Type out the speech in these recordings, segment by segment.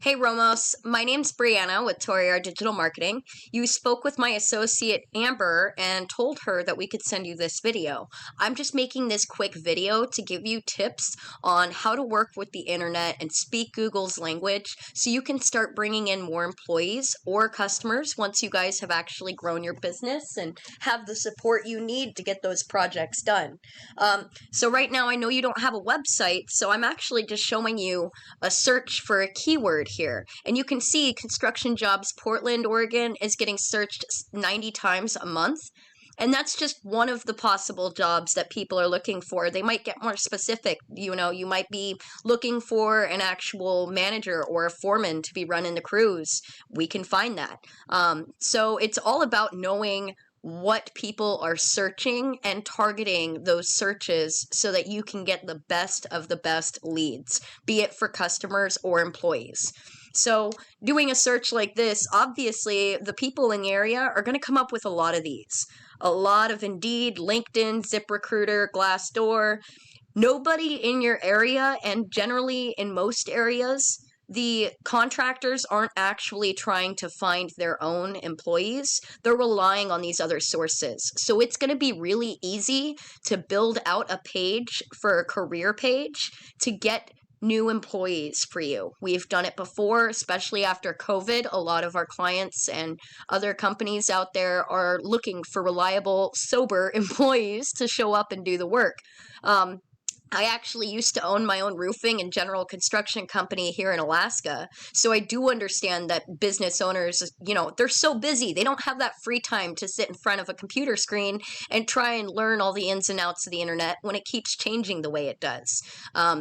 Hey Romos, my name's Brianna with Toriar Digital Marketing. You spoke with my associate Amber and told her that we could send you this video. I'm just making this quick video to give you tips on how to work with the internet and speak Google's language so you can start bringing in more employees or customers once you guys have actually grown your business and have the support you need to get those projects done. So right now I know you don't have a website, so I'm actually just showing you a search for a keyword here. And you can see construction jobs Portland, Oregon is getting searched 90 times a month. And that's just one of the possible jobs that people are looking for. They might get more specific. You might be looking for an actual manager or a foreman to be running the crews. We can find that. So it's all about knowing what people are searching and targeting those searches so that you can get the best of the best leads, be it for customers or employees. So doing a search like this, obviously the people in the area are going to come up with a lot of these. A lot of Indeed, LinkedIn, ZipRecruiter, Glassdoor. Nobody in your area, and generally in most areas, the contractors aren't actually trying to find their own employees. They're relying on these other sources. So it's going to be really easy to build out a page for a career page to get new employees for you. We've done it before, especially after COVID. A lot of our clients and other companies out there are looking for reliable, sober employees to show up and do the work. I actually used to own my own roofing and general construction company here in Alaska. So I do understand that business owners, they're so busy. They don't have that free time to sit in front of a computer screen and try and learn all the ins and outs of the internet when it keeps changing the way it does.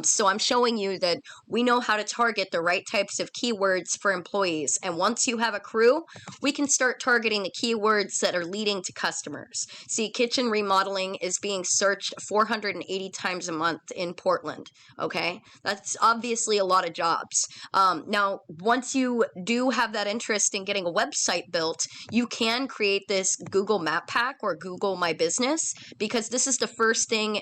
So I'm showing you that we know how to target the right types of keywords for employees. And once you have a crew, we can start targeting the keywords that are leading to customers. See, kitchen remodeling is being searched 480 times a month in Portland. Okay, that's obviously a lot of jobs. Now, once you do have that interest in getting a website built, you can create this Google Map Pack or Google My Business, because this is the first thing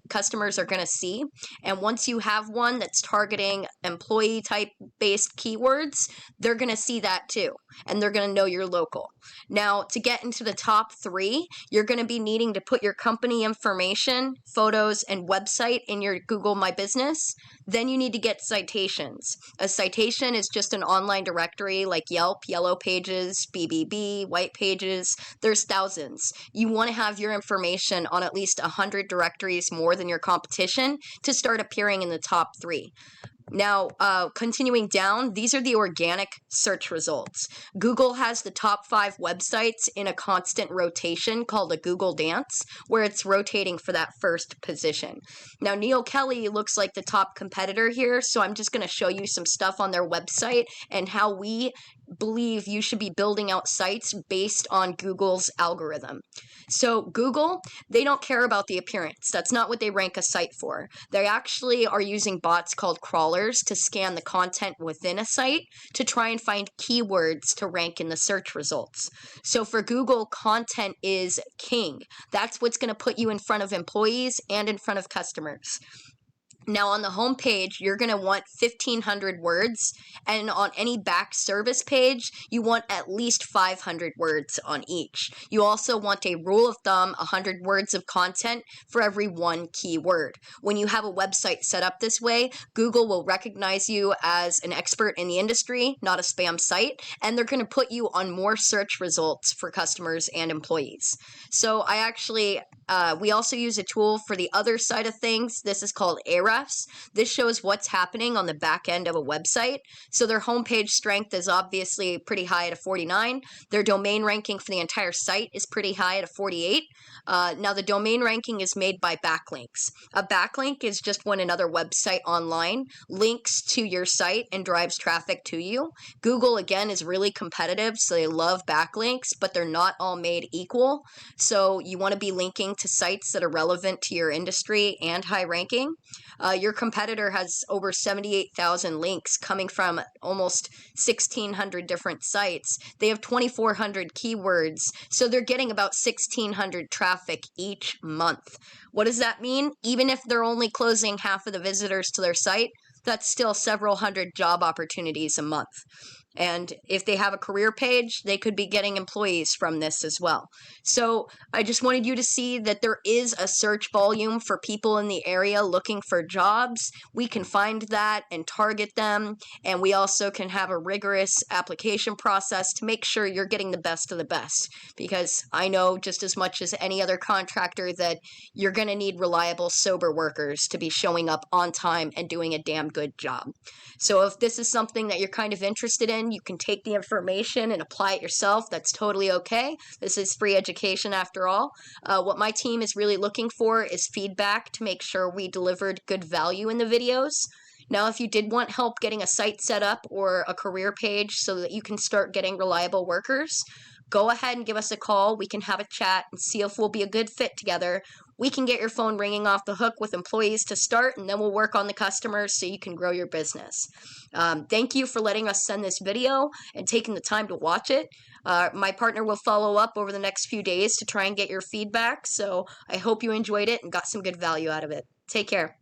customers are going to see. And once you have one that's targeting employee type based keywords, they're going to see that too. And they're going to know you're local. Now, to get into the top 3, you're going to be needing to put your company information, photos, and website in your Google My Business. Then you need to get citations. A citation is just an online directory like Yelp, Yellow Pages, BBB, White Pages. There's thousands. You want to have your information on at least 100 directories more than your competition to start appearing in the top 3. Now, continuing down, these are the organic search results. Google has the top 5 websites in a constant rotation called a Google Dance, where it's rotating for that first position. Now, Neil Kelly looks like the top competitor here, so I'm just going to show you some stuff on their website and how we believe you should be building out sites based on Google's algorithm. So Google, they don't care about the appearance. That's not what they rank a site for. They actually are using bots called crawlers to scan the content within a site to try and find keywords to rank in the search results. So for Google, content is king. That's what's going to put you in front of employees and in front of customers. Now, on the home page, you're going to want 1,500 words, and on any back service page, you want at least 500 words on each. You also want a rule of thumb, 100 words of content for every one keyword. When you have a website set up this way, Google will recognize you as an expert in the industry, not a spam site, and they're going to put you on more search results for customers and employees. So we also use a tool for the other side of things. This is called Ahrefs. This shows what's happening on the back end of a website. So their homepage strength is obviously pretty high at a 49. Their domain ranking for the entire site is pretty high at a 48. Now, the domain ranking is made by backlinks. A backlink is just when another website online links to your site and drives traffic to you. Google, again, is really competitive, so they love backlinks, but they're not all made equal. So you want to be linking to sites that are relevant to your industry and high ranking. Your competitor has over 78,000 links coming from almost 1,600 different sites. They have 2,400 keywords, so they're getting about 1,600 traffic each month. What does that mean? Even if they're only closing half of the visitors to their site, That's still several hundred job opportunities a month. And if they have a career page, they could be getting employees from this as well. So I just wanted you to see that there is a search volume for people in the area looking for jobs. We can find that and target them. And we also can have a rigorous application process to make sure you're getting the best of the best. Because I know just as much as any other contractor that you're going to need reliable, sober workers to be showing up on time and doing a damn good job. So if this is something that you're kind of interested in, you can take the information and apply it yourself. That's totally okay. This is free education after all. What my team is really looking for is feedback to make sure we delivered good value in the videos. Now, if you did want help getting a site set up or a career page so that you can start getting reliable workers, go ahead and give us a call. We can have a chat and see if we'll be a good fit together. We can get your phone ringing off the hook with employees to start, and then we'll work on the customers so you can grow your business. Thank you for letting us send this video and taking the time to watch it. My partner will follow up over the next few days to try and get your feedback. So I hope you enjoyed it and got some good value out of it. Take care.